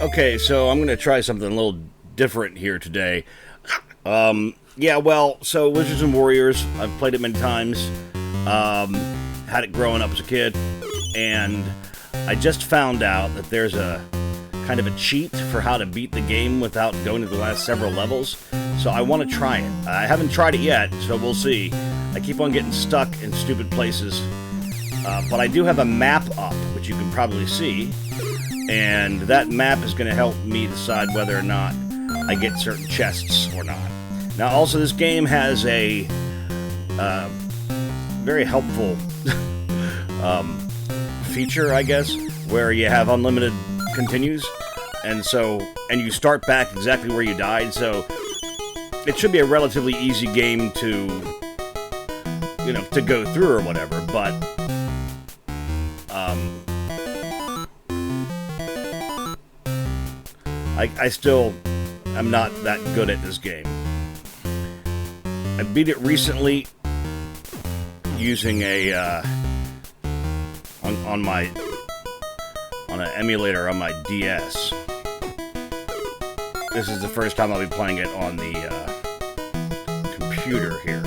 Okay, so I'm going to try something a little different here today. Yeah, well, so Wizards and Warriors, I've played it many times. Had it growing up as a kid. And I just found out that there's a kind of a cheat for how to beat the game without going to the last several levels. So I want to try it. I haven't tried it yet, so we'll see. I keep on getting stuck in stupid places. But I do have a map up, which you can probably see. And that map is going to help me decide whether or not I get certain chests or not. Now, also, this game has a very helpful feature, I guess, where you have unlimited continues, and you start back exactly where you died. So it should be a relatively easy game to go through or whatever. But I still am not that good at this game. I beat it recently using on an emulator on my DS. This is the first time I'll be playing it on the computer here.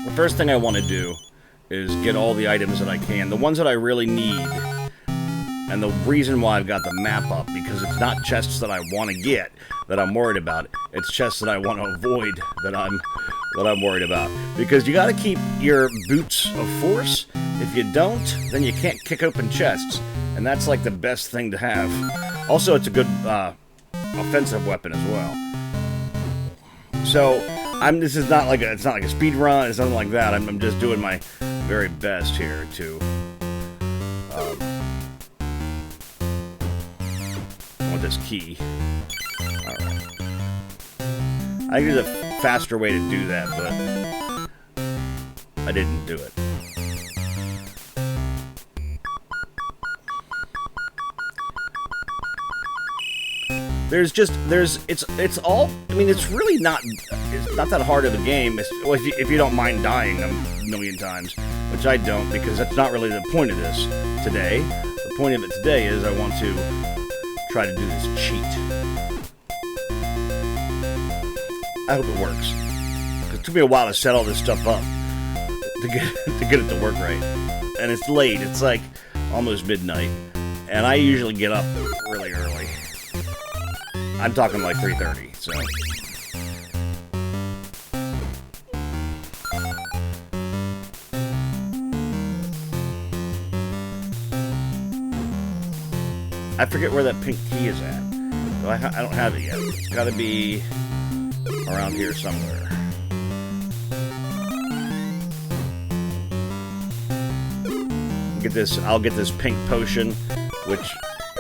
The first thing I want to do is get all the items that I can, the ones that I really need. And the reason why I've got the map up, because it's not chests that I want to get that I'm worried about. It's chests that I want to avoid that I'm worried about. Because you got to keep your boots of force. If you don't, then you can't kick open chests, and that's like the best thing to have. Also, it's a good offensive weapon as well. So this is not like it's not like a speed run. It's nothing like that. I'm just doing my very best here to. This key. Alright. I think there's a faster way to do that, but I didn't do it. It's all, I mean, it's really not, it's not that hard of a game, if you don't mind dying a million times, which I don't, because that's not really the point of this today. The point of it today is I want to try to do this cheat. I hope it works. It took me a while to set all this stuff up to get it to work right. And it's late. It's like almost midnight. And I usually get up really early. I'm talking like 3:30, so. I forget where that pink key is at. I don't have it yet. It's got to be around here somewhere. I'll get this pink potion, which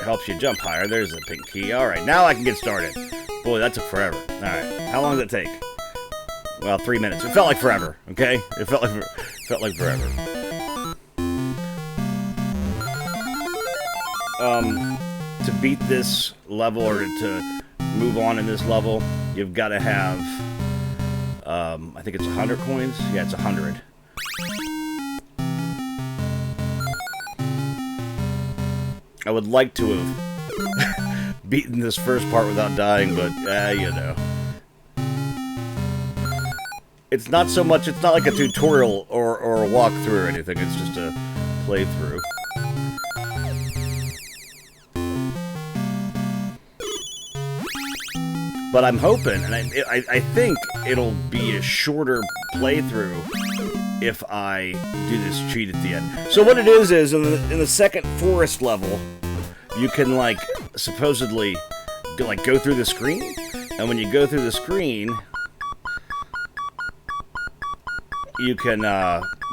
helps you jump higher. There's the pink key. All right, now I can get started. Boy, that took forever. All right, how long did it take? Well, 3 minutes. It felt like forever. Okay, it felt like forever. To beat this level, or to move on in this level, you've got to have, I think it's 100 coins? Yeah, it's 100. I would like to have beaten this first part without dying, but, you know. It's not so much, it's not like a tutorial or a walkthrough or anything, it's just a playthrough. But I'm hoping, and I think it'll be a shorter playthrough if I do this cheat at the end. So what it is in the second forest level, you can supposedly go through the screen, and when you go through the screen, you can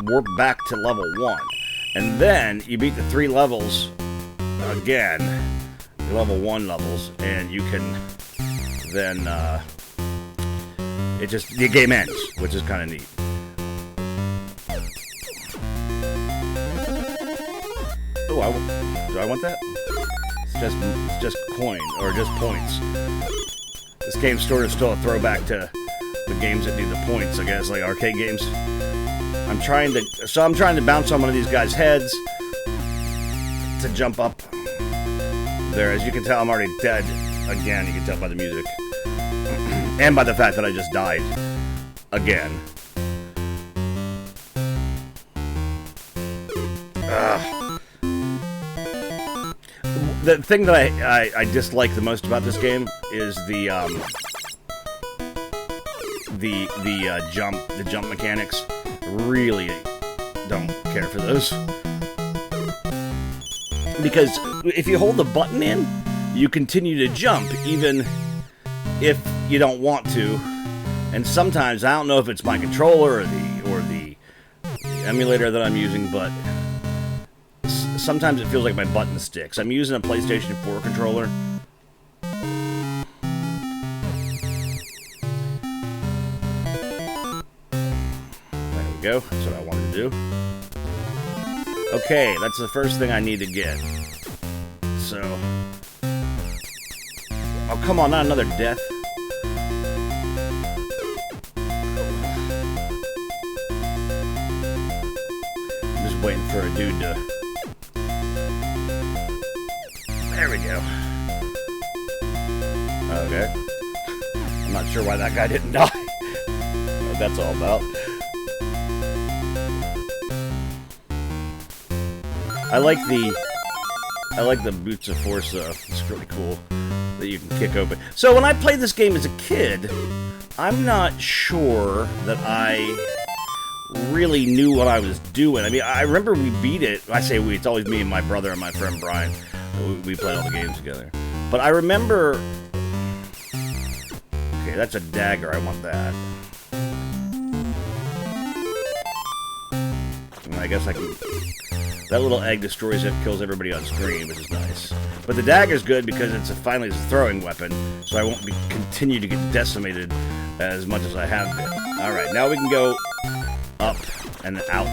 warp back to level 1, and then you beat the 3 levels again, the level 1 levels, and you can. Then the game ends, which is kind of neat. Oh, do I want that? It's just coin or just points. This game's sort of still a throwback to the games that need the points, I guess, like arcade games. I'm trying to bounce on one of these guys' heads to jump up there. As you can tell, I'm already dead again. You can tell by the music and by the fact that I just died again. The thing that I dislike the most about this game is the jump mechanics. Really don't care for those, because if you hold the button in, you continue to jump even if you don't want to. And sometimes, I don't know if it's my controller or the emulator that I'm using, but sometimes it feels like my button sticks. I'm using a PlayStation 4 controller. There we go. That's what I wanted to do. Okay, that's the first thing I need to get. So... Oh, come on, not another death. I'm just waiting for a dude to... There we go. Okay. I'm not sure why that guy didn't die. What that's all about. I like the boots of force though. It's really cool that you can kick open. So when I played this game as a kid, I'm not sure that I really knew what I was doing. I mean, I remember we beat it. I say we, it's always me and my brother and my friend Brian. We played all the games together. But I remember... Okay, that's a dagger. I want that. And I guess I can... That little egg destroys it, kills everybody on screen, which is nice. But the dagger's good because finally it's a throwing weapon, so I won't continue to get decimated as much as I have been. Alright, now we can go up and out.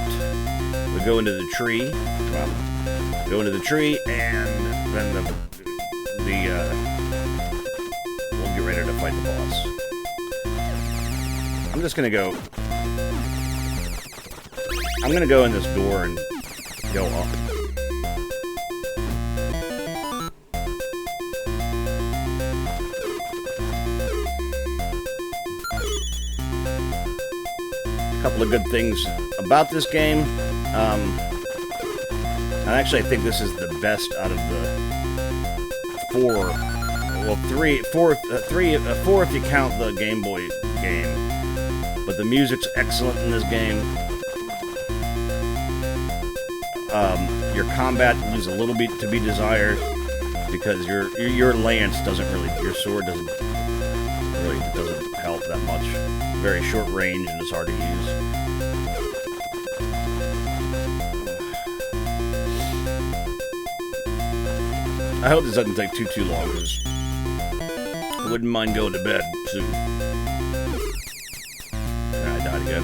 We go into the tree. Well, go into the tree, and then we'll get ready to fight the boss. I'm just gonna go... I'm gonna go in this door and go up. A couple of good things about this game. And actually, I think this is the best out of the four. Well, four if you count the Game Boy game. But the music's excellent in this game. Your combat leaves a little bit to be desired because your lance doesn't really, your sword doesn't help that much. Very short range and it's hard to use. I hope this doesn't take too long because I wouldn't mind going to bed soon. I died again.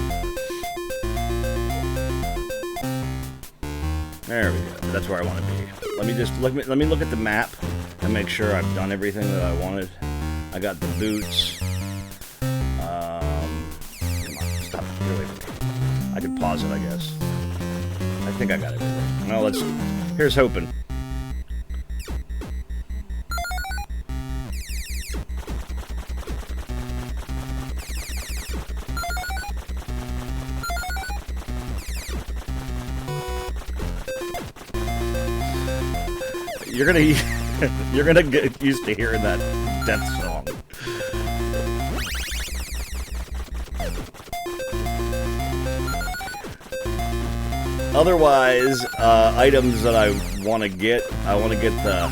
There we go. That's where I want to be. Let me look at the map and make sure I've done everything that I wanted. I got the boots. Come on, stop. Get away from me. I can pause it, I guess. I think I got everything. Well, here's hoping. You're gonna get used to hearing that death song. Otherwise, items that I want to get the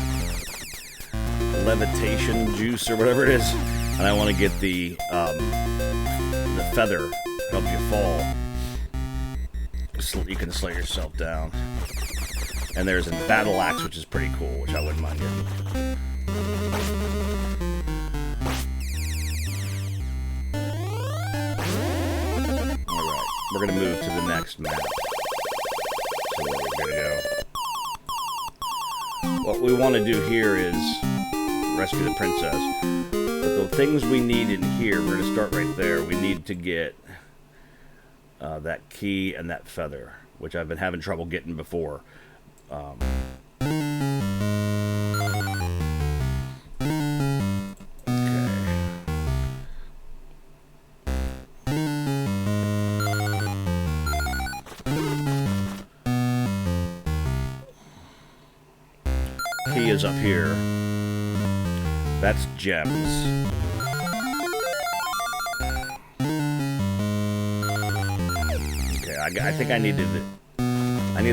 levitation juice or whatever it is, and I want to get the feather, help you fall. You can slow yourself down. And there's a battle axe, which is pretty cool, which I wouldn't mind getting. Alright, we're gonna move to the next map. So where we're gonna go. What we want to do here is rescue the princess. But the things we need in here, we're gonna start right there. We need to get that key and that feather, which I've been having trouble getting before. Key is up here. That's gems. Okay, I think I need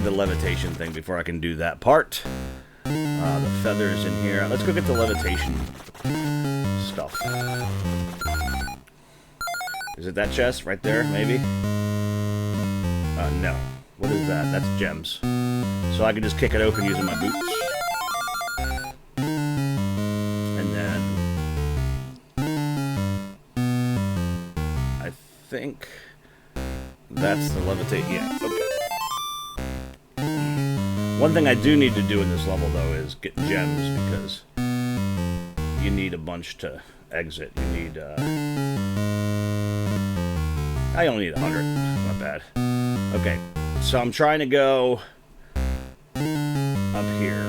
the levitation thing before I can do that part. The feathers in here. Let's go get the levitation stuff. Is it that chest right there? Maybe. No. What is that? That's gems. So I can just kick it open using my boots. I think that's the levitate. Yeah, okay. One thing I do need to do in this level, though, is get gems, because you need a bunch to exit. You need, I only need 100. Not bad. Okay, so I'm trying to go up here.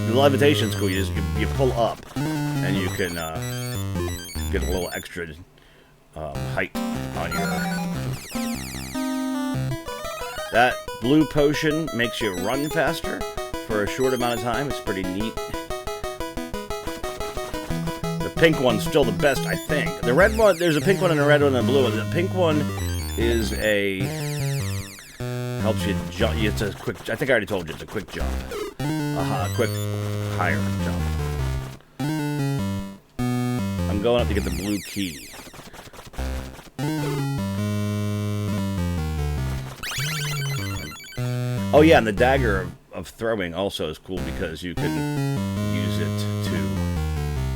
The levitation's cool. You pull up, and you can get a little extra height on your. That blue potion makes you run faster for a short amount of time. It's pretty neat. The pink one's still the best, I think. The red one, there's a pink one and a red one and a blue one. The pink one is helps you jump. It's a quick. I think I already told you it's a quick jump. Quick, higher jump. I'm going up to get the blue key. Oh yeah, and the dagger of throwing also is cool because you can use it to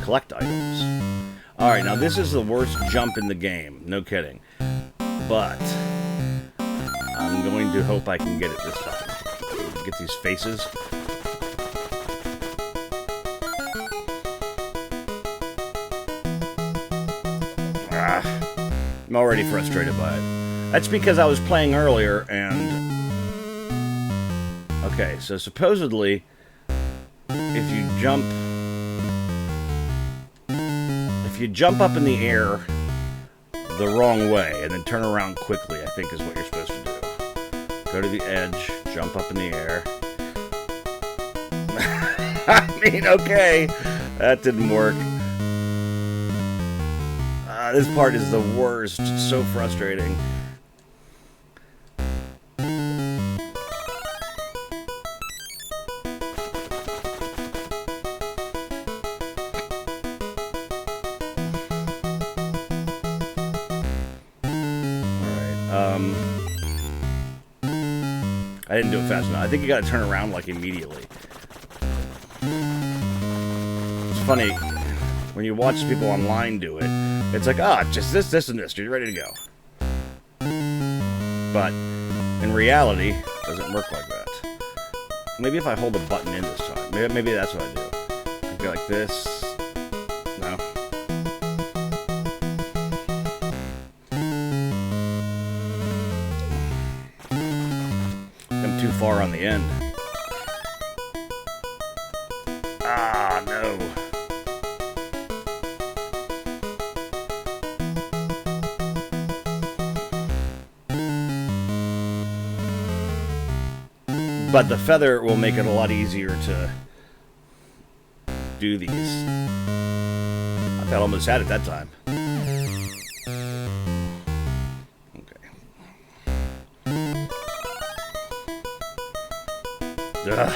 collect items. Alright, now this is the worst jump in the game. No kidding. But I'm going to hope I can get it this time. Get these faces. I'm already frustrated by it. That's because I was playing earlier and... Okay, so supposedly, if you jump up in the air the wrong way and then turn around quickly, I think is what you're supposed to do. Go to the edge, jump up in the air. I mean, okay, that didn't work. This part is the worst. It's so frustrating. I didn't do it fast enough. I think you gotta turn around like immediately. It's funny when you watch people online do it. It's like, just this, and this. You're ready to go. But in reality, it doesn't work like that. Maybe if I hold the button in this time. Maybe that's what I do. I go like this. No. I'm too far on the end. No. But the feather will make it a lot easier to do these. I thought I almost had it that time. Okay. Ugh.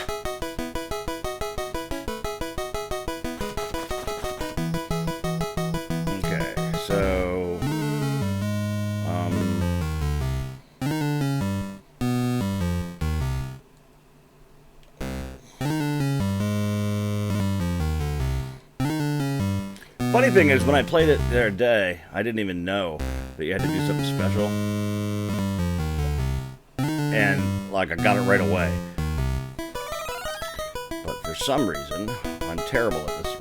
Okay, so... Funny thing is, when I played it the other day, I didn't even know that you had to do something special. And, like, I got it right away. But for some reason, I'm terrible at this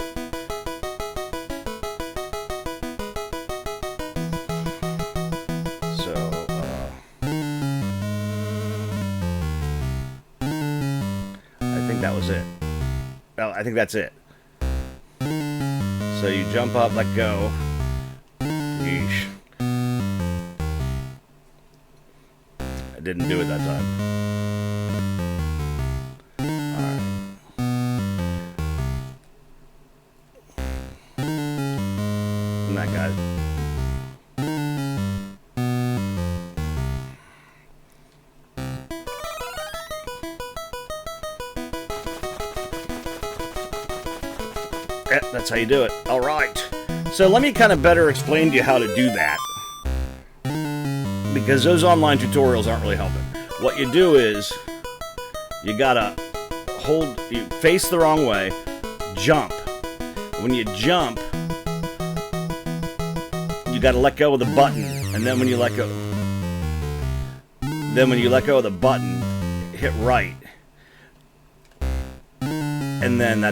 that was it. Oh, I think that's it. So you jump up, let go. Yeesh. I didn't do it that time. Alright. And that guy. That's how you do it. All right. So let me kind of better explain to you how to do that, because those online tutorials aren't really helping. What you do is you gotta you face the wrong way, jump. When you jump, you gotta let go of the button, and then when you let go of the button, hit right, and then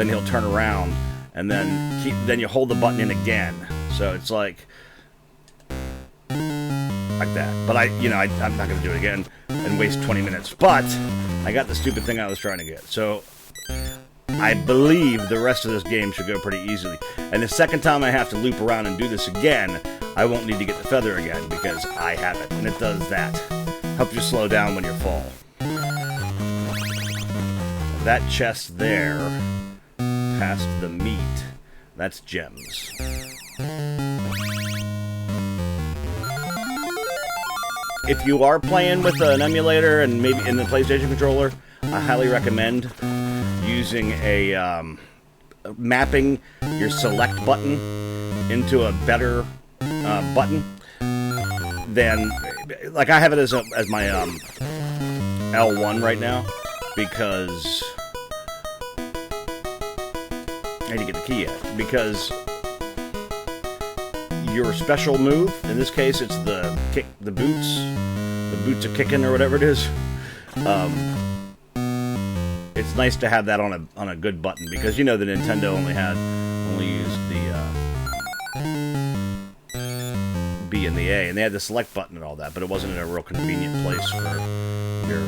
he'll turn around, and then you hold the button in again. So it's like that. But I'm not gonna do it again and waste 20 minutes. But I got the stupid thing I was trying to get. So I believe the rest of this game should go pretty easily. And the second time I have to loop around and do this again, I won't need to get the feather again because I have it, and it does that. Helps you slow down when you fall. That chest there, past the meat, that's gems. If you are playing with an emulator and maybe in the PlayStation controller, I highly recommend using mapping your select button into a better button than, like I have it as my L1 right now, because I need to get the key yet, because your special move, in this case it's the kick, the boots are kicking or whatever it is. It's nice to have that on a good button, because you know the Nintendo only used the B and the A, and they had the select button and all that, but it wasn't in a real convenient place for your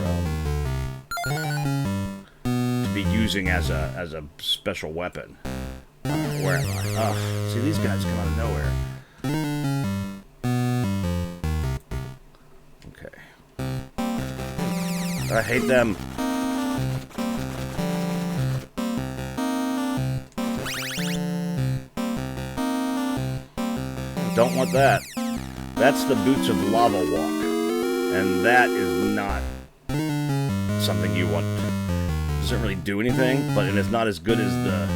to be using as a special weapon. Where am I? Oh, see, these guys come out of nowhere. Okay. I hate them. Don't want that. That's the Boots of Lava Walk. And that is not something you want. It doesn't really do anything, but it's not as good as the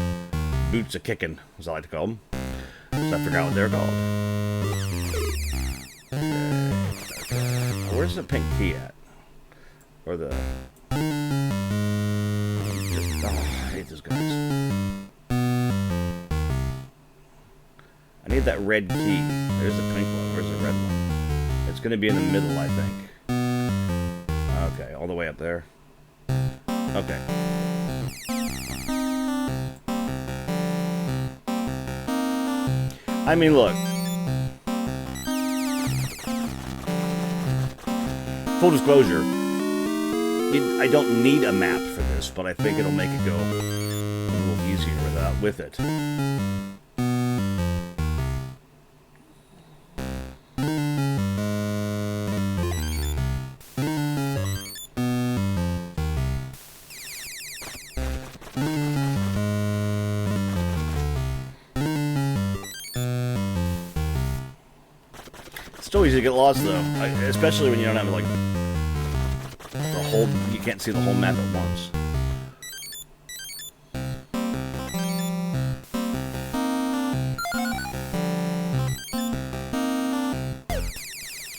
Boots of Kicking, as I like to call them. So I forgot what they're called. Okay. Where's the pink key at? Or the... I hate those guys. I need that red key. There's the pink one. Where's the red one? It's going to be in the middle, I think. Okay, all the way up there. Okay. I mean, look. Full disclosure, I don't need a map for this, but I think it'll make it go a little easier with it. It's still easy to get lost, though, especially when you don't have, like, you can't see the whole map at once.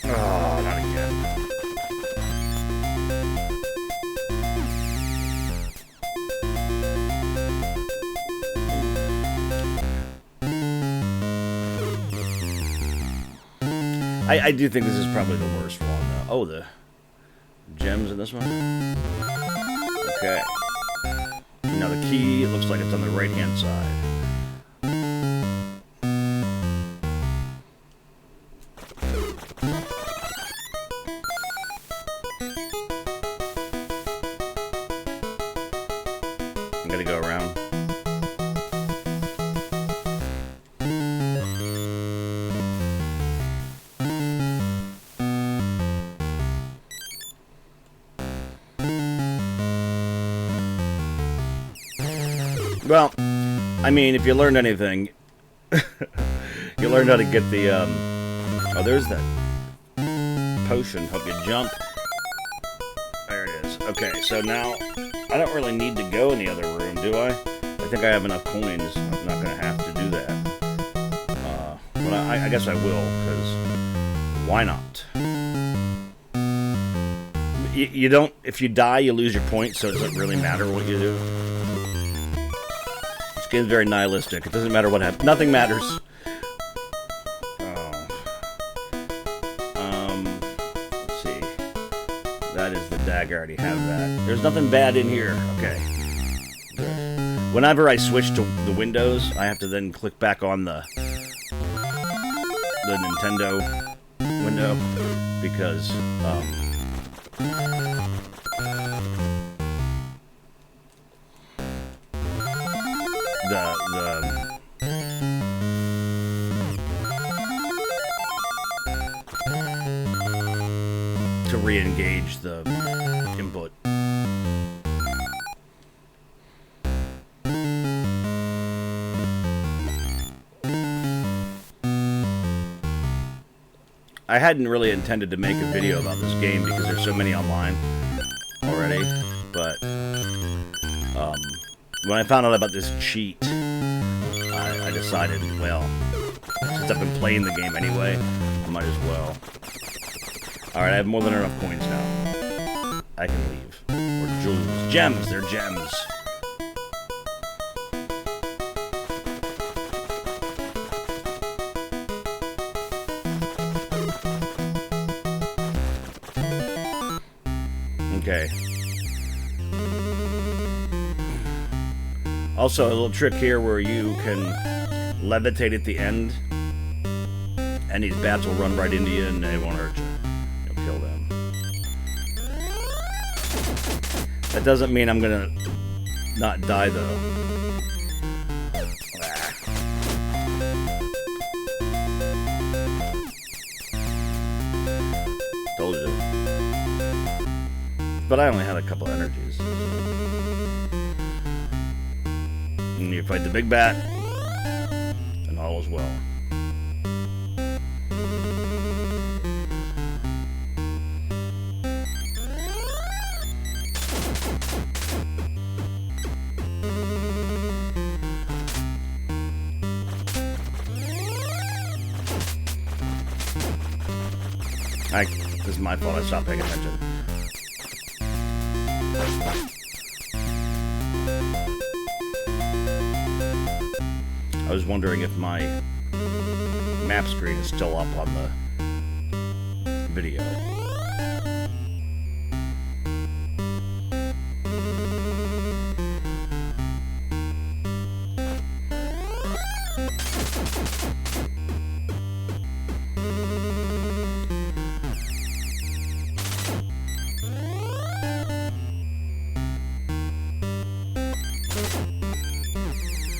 Oh, not again. I do think this is probably the worst one, though. Oh, the gems in this one? Okay. Now the key, it looks like it's on the right-hand side. Gotta go around. Well, I mean, if you learned anything, you learned how to get the, oh, there's that potion, help you jump. There it is. Okay, so now, I don't really need to go in the other room, do I? I think I have enough coins, I'm not gonna have to do that. But I guess I will, because why not? You don't, if you die, you lose your points, so it doesn't really matter what you do. This game's very nihilistic. It doesn't matter what happens. Nothing matters. Let's see. That is the dagger. I already have that. There's nothing bad in here. Okay. Good. Whenever I switch to the Windows, I have to then click back on the Nintendo window because to re-engage the input. I hadn't really intended to make a video about this game because there's so many online already, but when I found out about this cheat, I decided, well, since I've been playing the game anyway, I might as well. Alright, I have more than enough coins now. I can leave. Or jewels. Gems! They're gems. Okay. Also, a little trick here where you can levitate at the end, and these bats will run right into you and they won't hurt you. You'll kill them. That doesn't mean I'm gonna not die, though. Ah. Told you. But I only had a couple energies. And you fight the big bat, and all is well. This is my fault, I stopped paying attention. I was wondering if my map screen is still up on the video.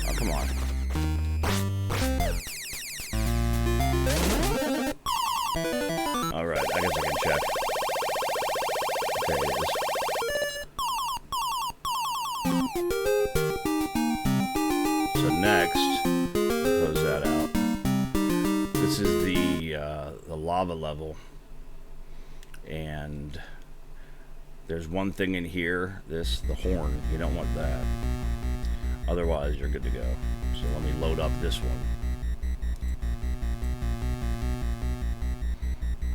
Oh, come on. Alright, I guess I can check. Okay, it is. So next, close that out. This is the lava level. And there's one thing in here, the horn. You don't want that. Otherwise, you're good to go. So let me load up this one.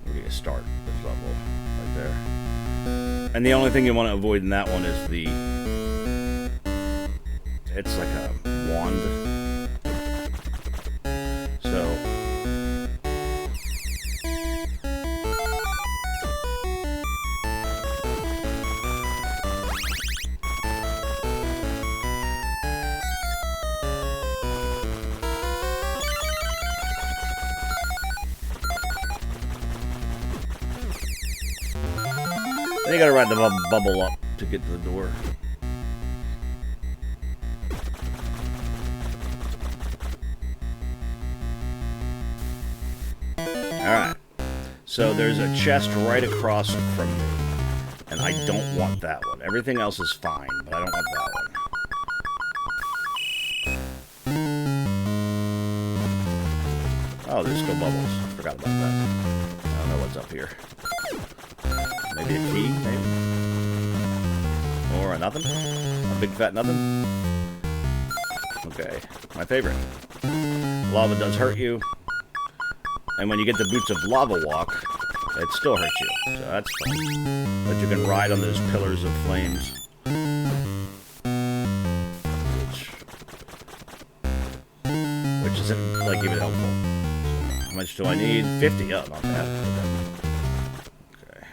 We're going to start this level right there. And the only thing you want to avoid in that one is it's like a wand. So you gotta ride the bubble up to get to the door. Alright. So there's a chest right across from me. And I don't want that one. Everything else is fine, but I don't want that one. Oh, there's still bubbles. Forgot about that. I don't know what's up here. Maybe a key, maybe? Or a nothing? A big fat nothing? Okay, my favorite. Lava does hurt you. And when you get the boots of lava walk, it still hurts you. So that's fun. But you can ride on those pillars of flames. Which isn't, like, even helpful. So, how much do I need? 50. Oh, not bad. Okay.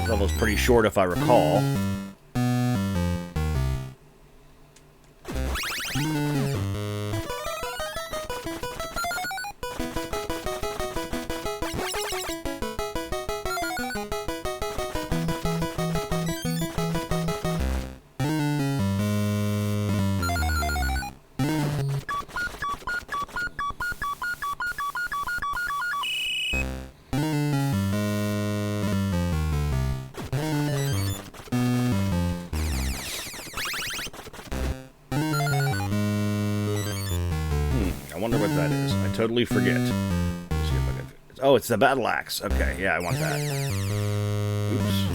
Level's pretty short if I recall. I wonder what that is. I totally forget. Let's see if I can... Oh, it's the battle axe. Okay, yeah, I want that. Oops.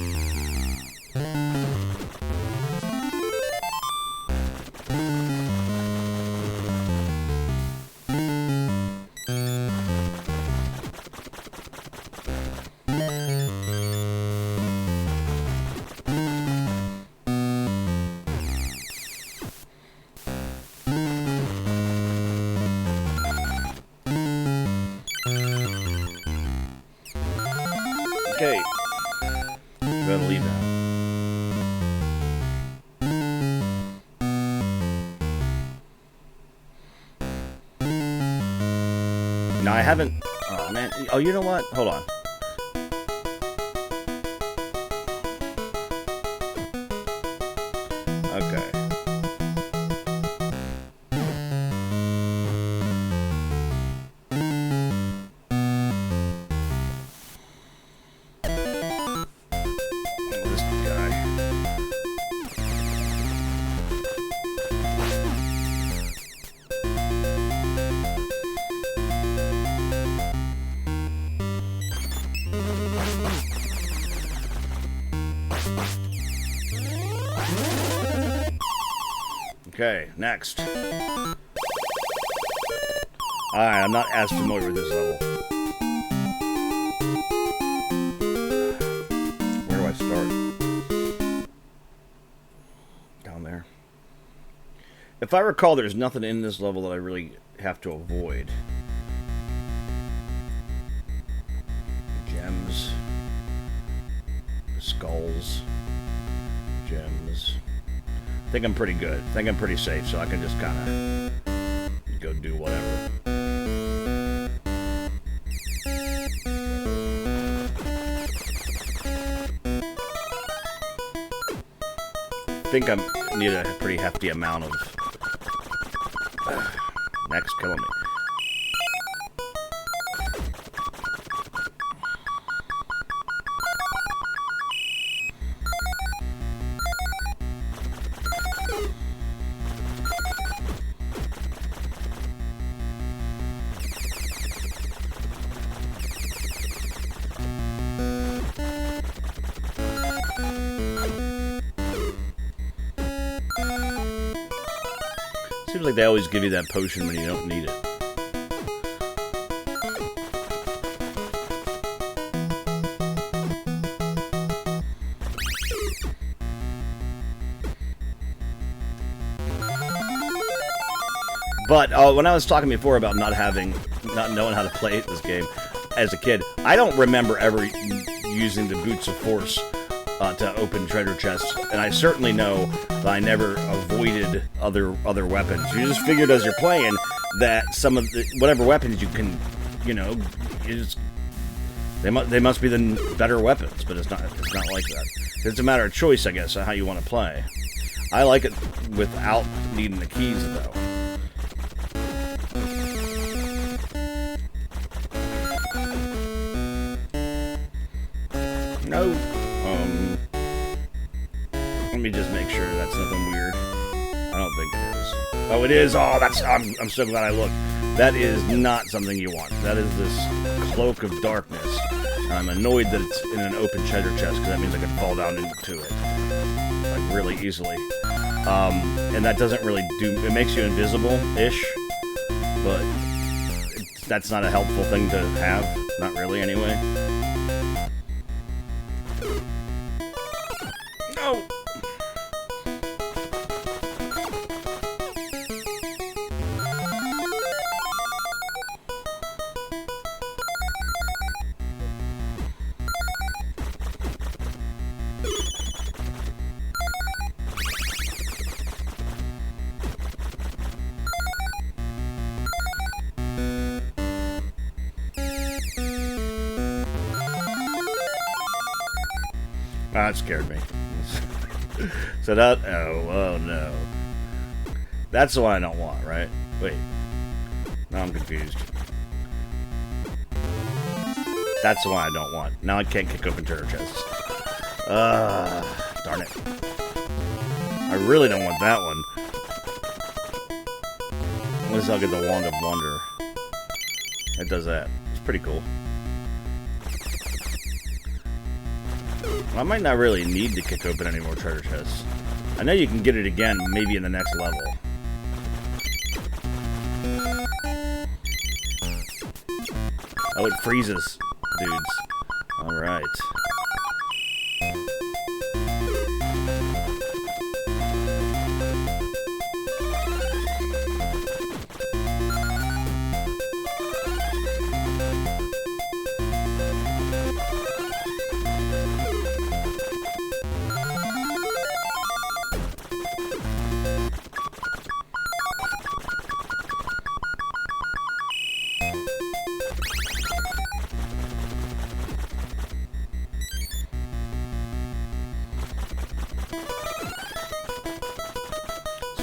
Okay. Gotta leave now. No, I haven't... Oh, man. Oh, you know what? Hold on. Okay. This guy. Okay, next. Alright, I'm not as familiar with this level. Where do I start? Down there. If I recall, there's nothing in this level that I really have to avoid. Gems. Skulls. Gems. I think I'm pretty good. I think I'm pretty safe, so I can just kind of go do whatever. I think I need a pretty hefty amount of... Next, killing me. Seems like they always give you that potion when you don't need it. But when I was talking before about not knowing how to play this game as a kid, I don't remember ever using the boots of force to open treasure chests, and I certainly know that I never avoided other weapons. You just figured as you're playing that some of whatever weapons you can, they must be the better weapons, but it's not like that. It's a matter of choice, I guess, of how you want to play. I like it without needing the keys, though. No. Let me just make sure that's nothing weird. I don't think it is. Oh, it is. Oh, I'm so glad I looked. That is not something you want. That is this cloak of darkness. And I'm annoyed that it's in an open treasure chest, because that means I could fall down into it like really easily. And that doesn't really it makes you invisible-ish, but that's not a helpful thing to have. Not really, anyway. No! That scared me. So oh no. That's the one I don't want, right? Wait. Now I'm confused. That's the one I don't want. Now I can't kick open treasure chests. Darn it. I really don't want that one. Unless I'll get the Wand of Wonder. It does that. It's pretty cool. I might not really need to kick open any more treasure chests. I know you can get it again, maybe in the next level. Oh, it freezes, dudes. Alright.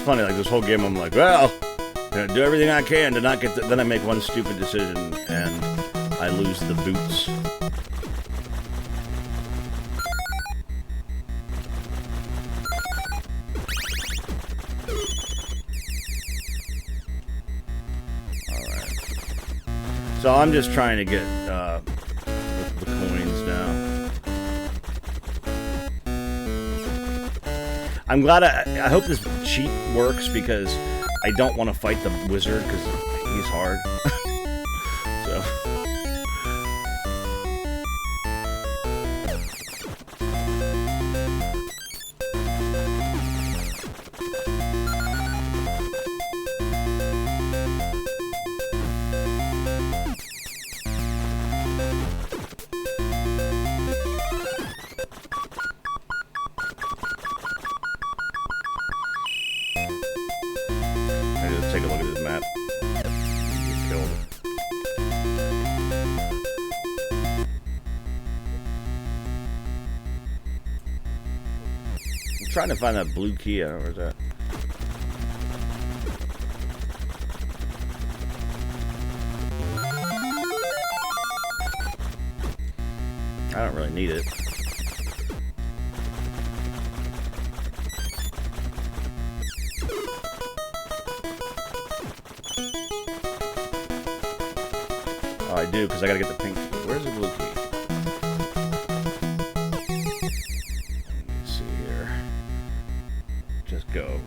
Funny, like this whole game I'm like, well, gonna do everything I can to not get then I make one stupid decision and I lose the boots. Alright. So I'm just trying to get the coins now. I'm glad I hope this cheat works, because I don't want to fight the wizard because he's hard. So. Take a look at this map. Get killed. I'm trying to find that blue key. I don't know where's that. I don't really need it. I do, because I gotta get the pink key. Where's the blue key? Let me see here. Just go.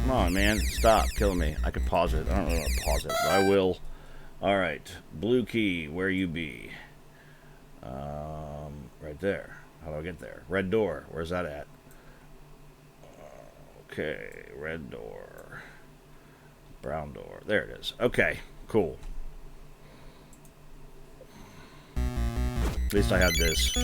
Come on, man. Stop killing me. I could pause it. I don't know how to pause it, but I will. Alright. Blue key. Where you be? Right there. How do I get there? Red door. Where's that at? Okay, red door. Brown door. There it is. Okay, cool. At least I have this.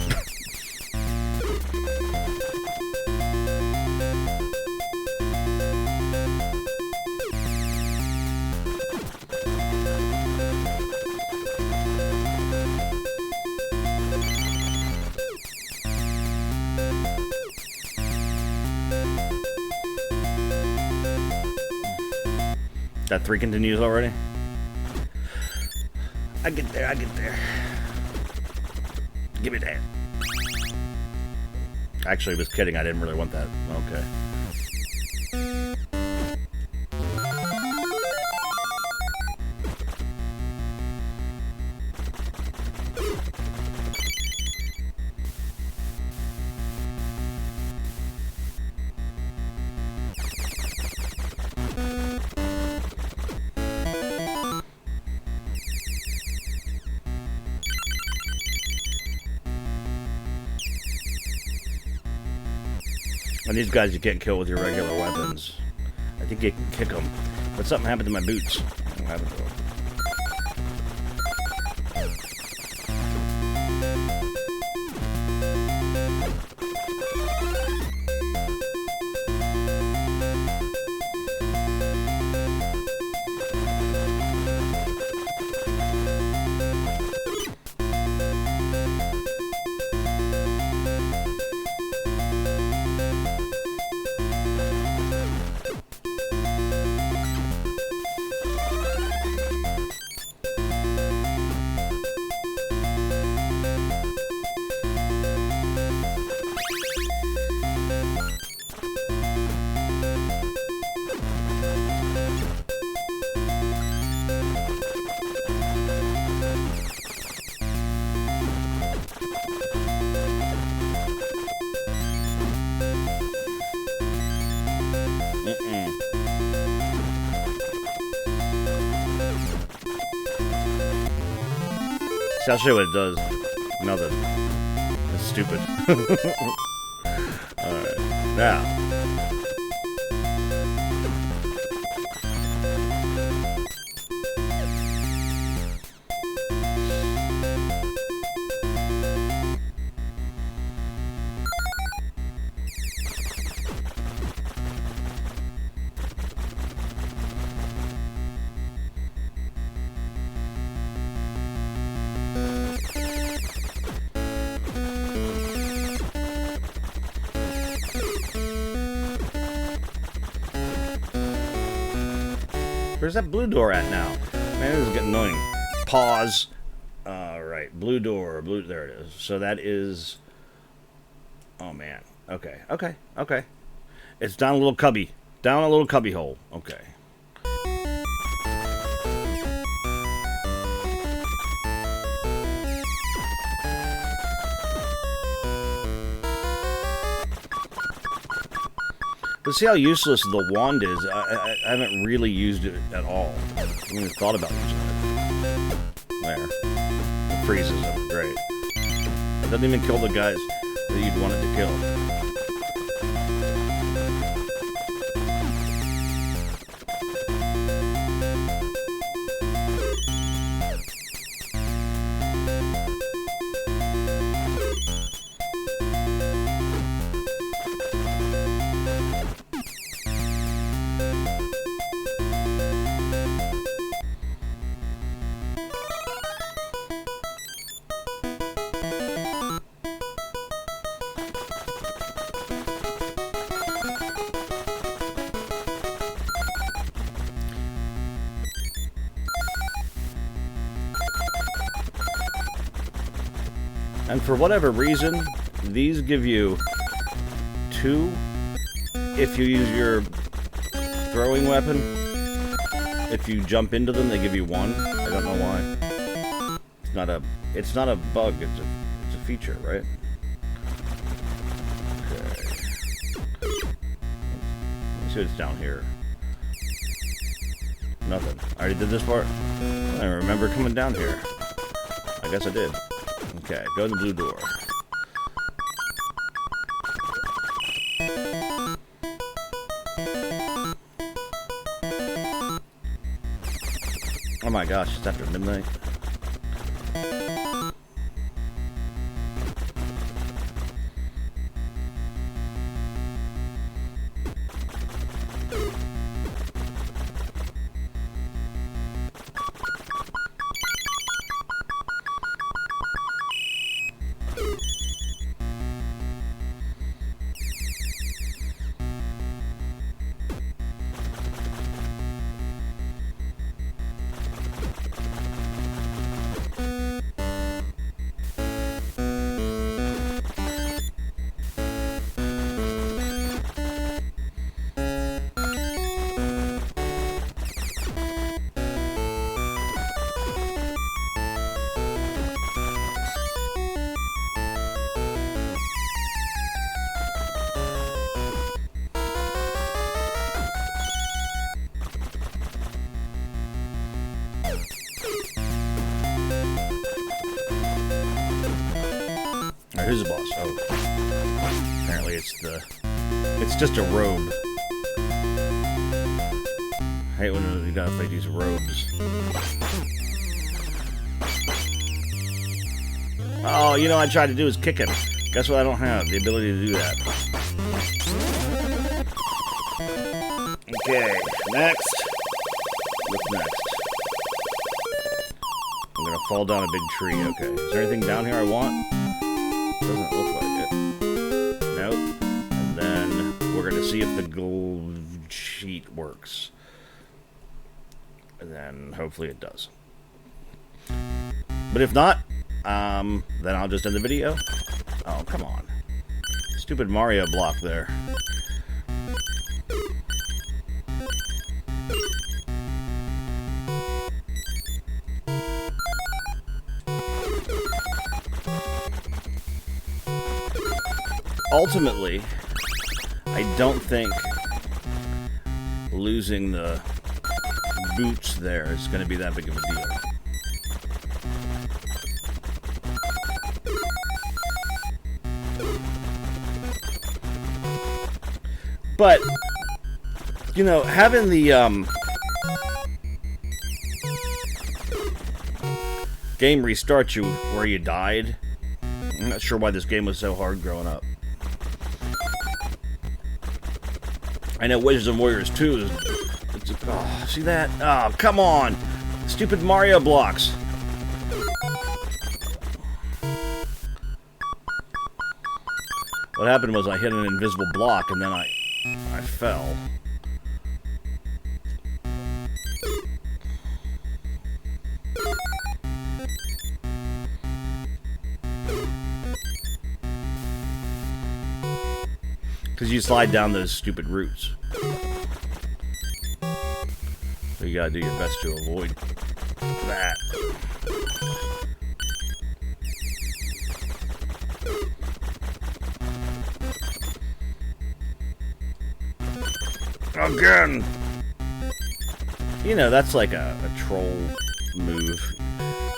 That 3 continues already? I get there, I get there. Give me that. Actually, I was kidding. I didn't really want that. Okay. And these guys you can't kill with your regular weapons. I think you can kick them. But something happened to my boots. What happened to them? See, I'll show you what it does. Nothing. That's stupid. Alright. Now. Where's that blue door at now? Man, this is getting annoying. Pause. Right, blue door. Blue. There it is. So that is. Oh man. Okay. Okay. Okay. It's down a little cubby. Down a little cubby hole. Okay. But see how useless the wand is? I haven't really used it at all. I haven't even thought about using it. There. It freezes them. Great. It doesn't even kill the guys that you'd want it to kill. And for whatever reason, these give you 2 if you use your throwing weapon. If you jump into them, they give you 1. I don't know why. It's not a bug, it's a feature, right? Okay. Let's see what's down here. Nothing. I already did this part. I don't remember coming down here. I guess I did. Okay, go to the blue door. my gosh, it's after midnight. Alright, who's the boss? Oh. Apparently it's just a robe. I hate when you gotta fight these robes. Oh, you know what I tried to do is kick him. Guess what I don't have? The ability to do that. Okay, next. What's next? I'm gonna fall down a big tree. Okay. Is there anything down here I want? Doesn't look like it. Nope. And then we're gonna see if the gold sheet works. And then hopefully it does. But if not, then I'll just end the video. Oh, come on. Stupid Mario block there. Ultimately, I don't think losing the boots there is going to be that big of a deal. But, you know, having the game restart you where you died, I'm not sure why this game was so hard growing up. I know Wizards and Warriors 2 is... Oh, see that? Oh, come on! Stupid Mario blocks! What happened was I hit an invisible block and then I fell. Because you slide down those stupid roots. So you gotta do your best to avoid that. Again! You know, that's like a troll move.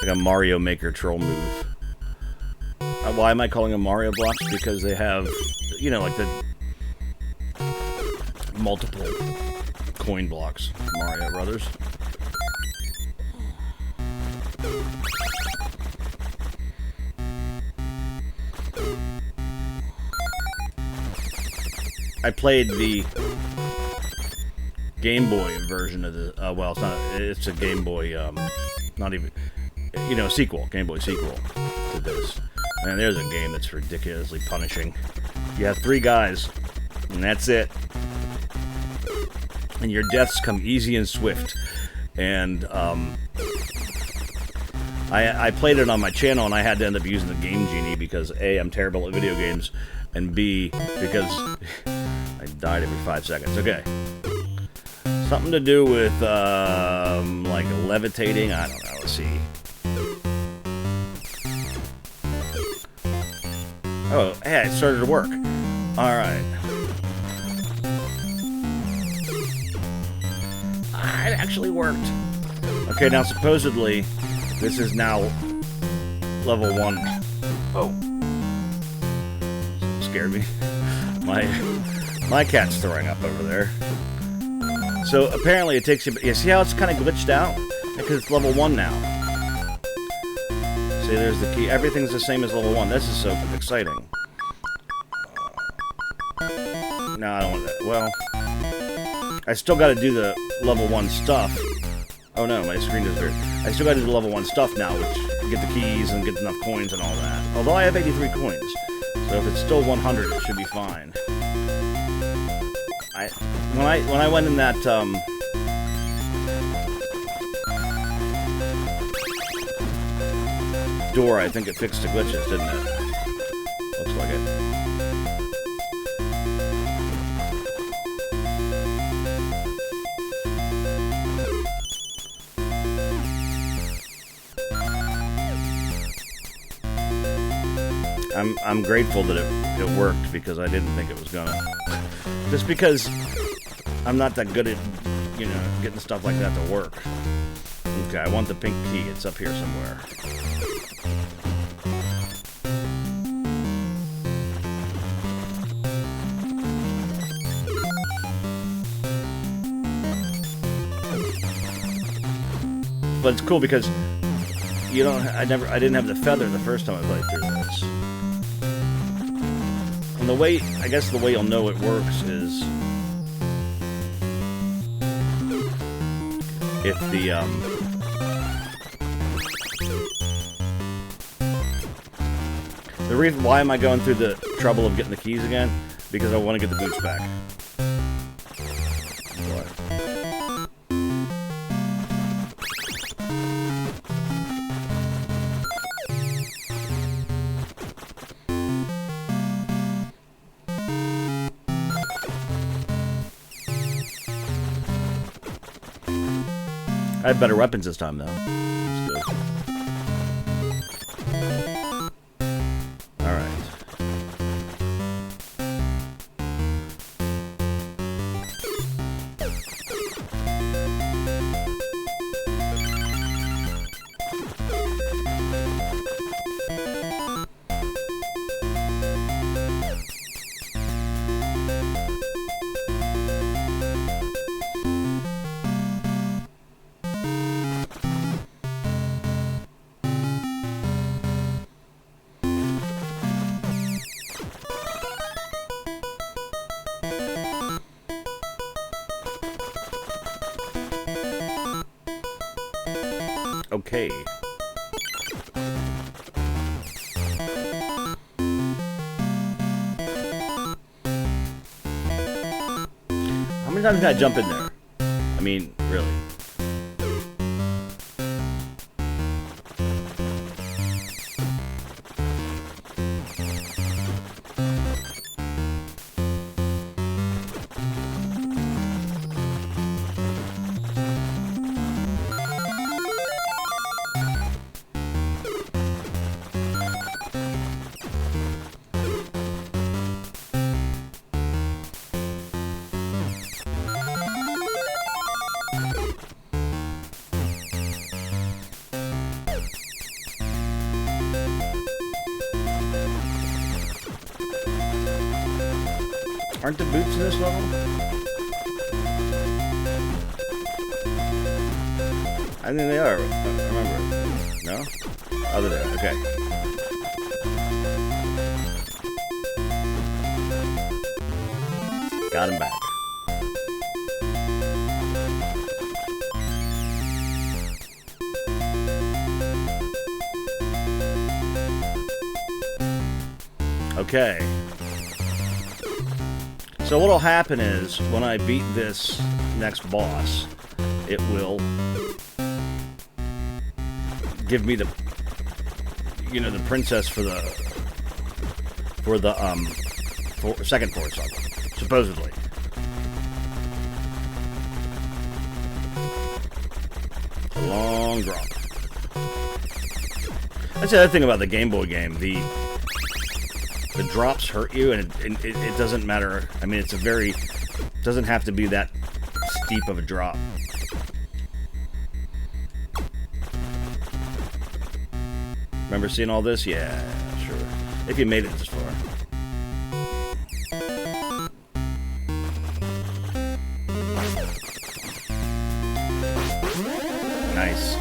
Like a Mario Maker troll move. Why am I calling them Mario blocks? Because they have, you know, like the multiple coin blocks. Mario Brothers. I played the Game Boy version of the, well, it's not, it's a Game Boy, not even, you know, sequel, Game Boy sequel to this. And there's a game that's ridiculously punishing. You have 3 guys, and that's it. And your deaths come easy and swift. And, I played it on my channel, and I had to end up using the Game Genie because, A, I'm terrible at video games, and B, because I died every 5 seconds. Okay. Something to do with, like, levitating? I don't know. Let's see. Oh, hey, it started to work. Alright. It actually worked. Okay, now supposedly, this is now level 1. Oh. Scared me. My cat's throwing up over there. So apparently it takes you see how it's kind of glitched out? Because it's level 1 now. See, there's the key. Everything's the same as level 1. This is so exciting. No, I don't want that. Well, I still got to do the level 1 stuff. Oh no, my screen disappeared. I still got to do the level 1 stuff now, which get the keys and get enough coins and all that. Although I have 83 coins, so if it's still 100, it should be fine. When I went in that door, I think it fixed the glitches, didn't it? Looks like it. I'm grateful that it worked, because I didn't think it was gonna. Just because I'm not that good at, you know, getting stuff like that to work. Okay, I want the pink key. It's up here somewhere. But it's cool because you don't. I didn't have the feather the first time I played through this. And the way, I guess the way you'll know it works is if the reason why am I going through the trouble of getting the keys again? Because I want to get the boots back. What? I have better weapons this time, though. That's good. Alright. Okay. How many times can I jump in there? I mean, really. Aren't the boots in this level? I think they are. I remember. No? Oh, they're there. Okay. Got him back. Okay. So what'll happen is, when I beat this next boss, it will give me the, you know, the princess for the second forest level, supposedly. A long drop. That's the other thing about the Game Boy game. The drops hurt you, and it doesn't matter. I mean, doesn't have to be that steep of a drop. Remember seeing all this? Yeah, sure. If you made it this far. Nice.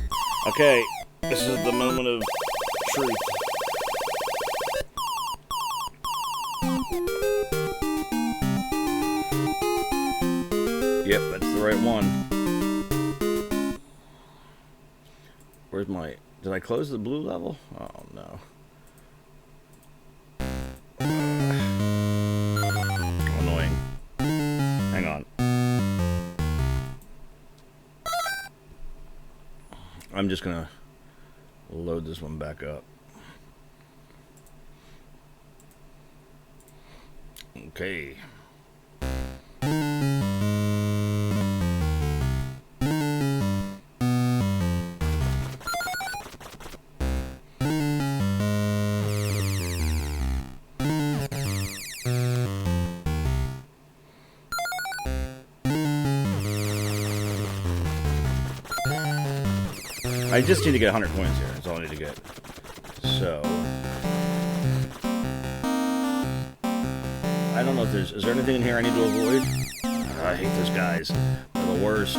Okay, this is the moment of truth. Yep, that's the right one. Where's my... Did I close the blue level? Oh, no. Annoying. Hang on. I'm just gonna load this one back up. Okay. I just need to get 100 coins here. That's all I need to get. So... I don't know if there's... Is there anything in here I need to avoid? I hate those guys. They're the worst.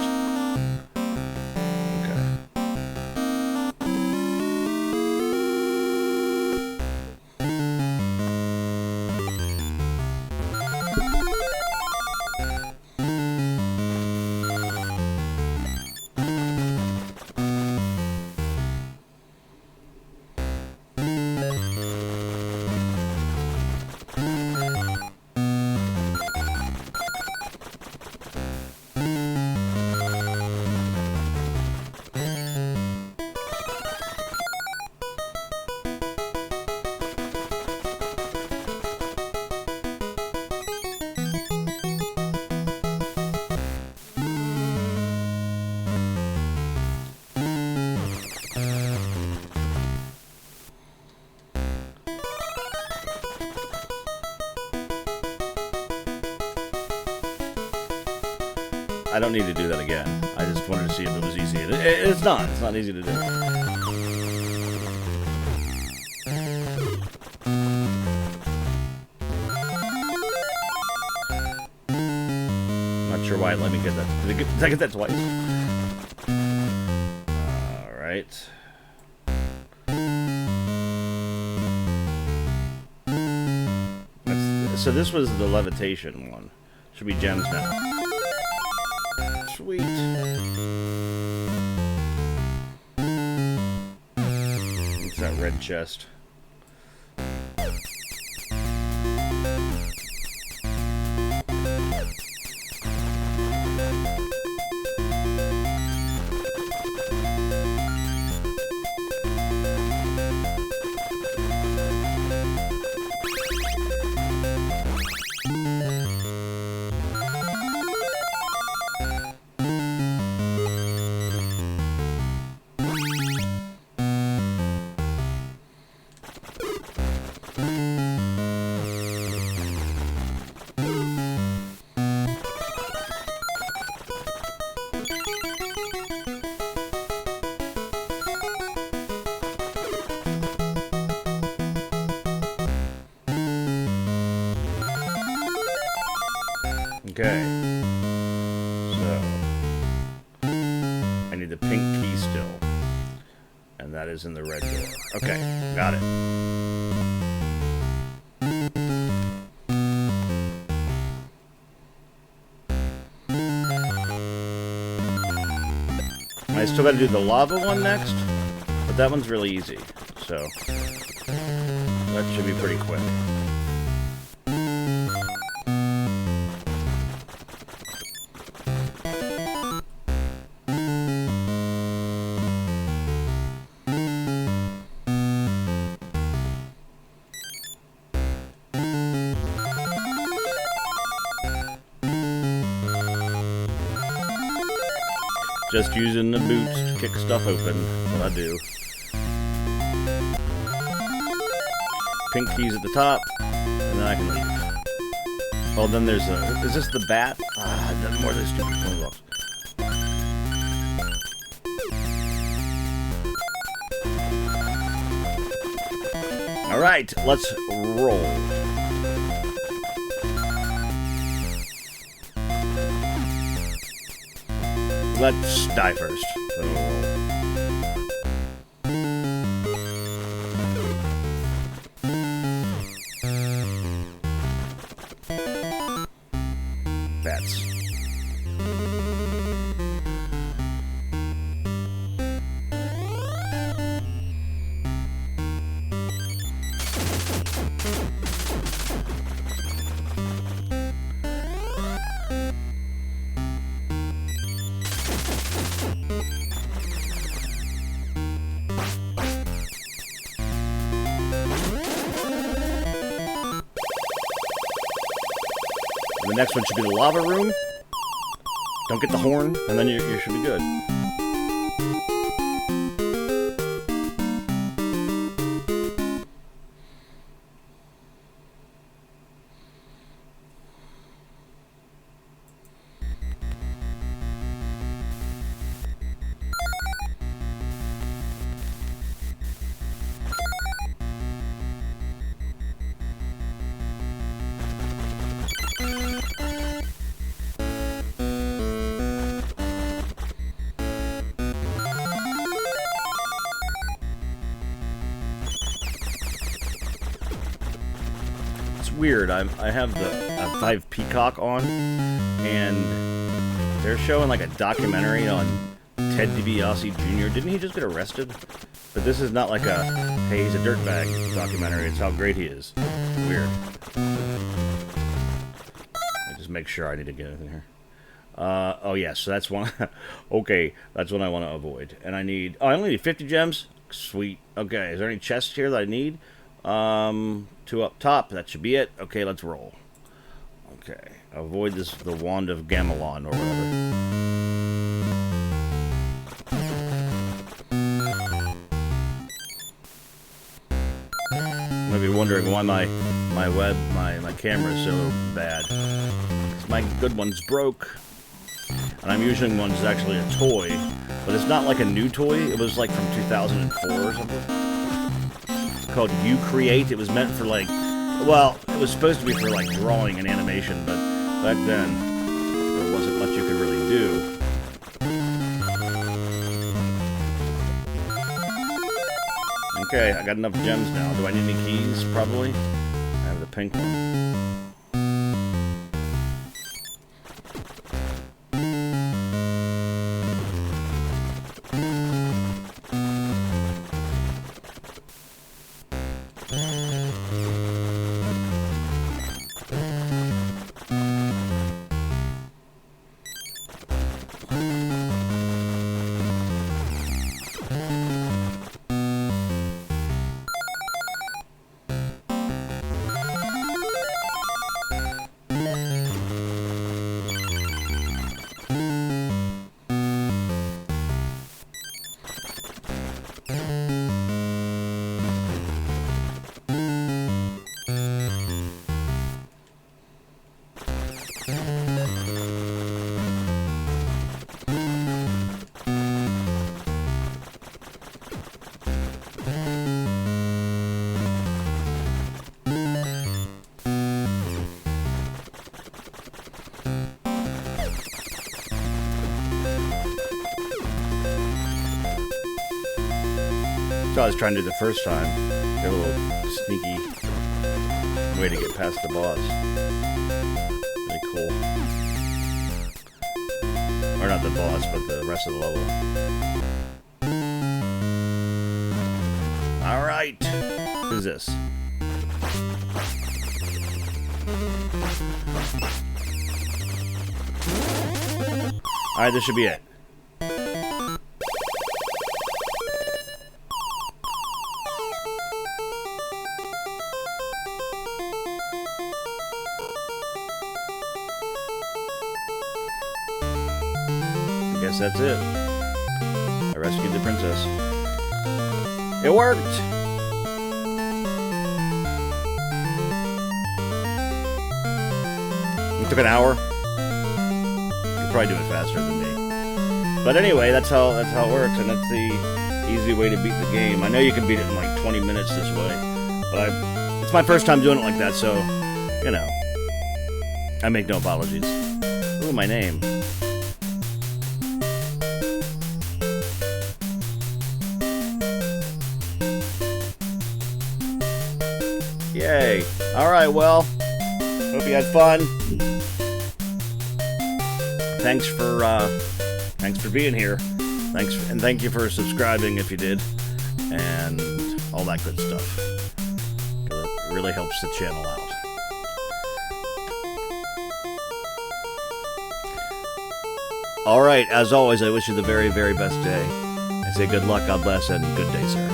I don't need to do that again. I just wanted to see if it was easy. It's not. It's not easy to do. Not sure why it let me get that. Did I get that twice? Alright. So this was the levitation one. Should be gems now. Sweet. It's that red chest. Okay, so I need the pink key still, and that is in the red door. Okay, got it. I still got to do the lava one next, but that one's really easy, so that should be pretty quick. Just using the boots to kick stuff open. What I do. Pink keys at the top, and then I can leave. Oh, then there's a... Is this the bat? Ah, I've done more of those stupid coin blocks. Alright, let's roll. Let's die first. the next one should be the lava room. Don't get the horn, and then you should be good. Weird. I have Peacock on, and they're showing like a documentary on Ted DiBiase Jr. Didn't he just get arrested? But this is not like a hey, he's a dirtbag documentary. It's how great he is. Weird. Let me just make sure I need to get anything here. Oh yes, so that's one. Okay, that's one I want to avoid. And I need. Oh, I only need 50 gems. Sweet. Okay, is there any chests here that I need? 2 up top, that should be it. Okay, let's roll. Okay, avoid the Wand of Gamelon or whatever. You might be wondering why my camera is so bad. 'Cause my good one's broke. And I'm using one that's actually a toy. But it's not like a new toy, it was like from 2004 or something. Called You Create. It was meant for like, well, it was supposed to be for like drawing and animation, but back then there wasn't much you could really do. Okay, I got enough gems now. Do I need any keys? Probably. I have the pink one. So I was trying to do the first time. Get a little sneaky way to get past the boss. Really cool. Or not the boss, but the rest of the level. Alright. Who's this? Alright, this should be it. Guess that's it. I rescued the princess. It worked! It took an hour. You could probably do it faster than me. But anyway, that's how it works, and that's the easy way to beat the game. I know you can beat it in like 20 minutes this way, but it's my first time doing it like that, so, you know, I make no apologies. Ooh, my name. Yay. Alright, well, hope you had fun. Thanks for being here. Thank you for subscribing if you did. And all that good stuff. It really helps the channel out. Alright, as always, I wish you the very, very best day. I say good luck, God bless, and good day, sir.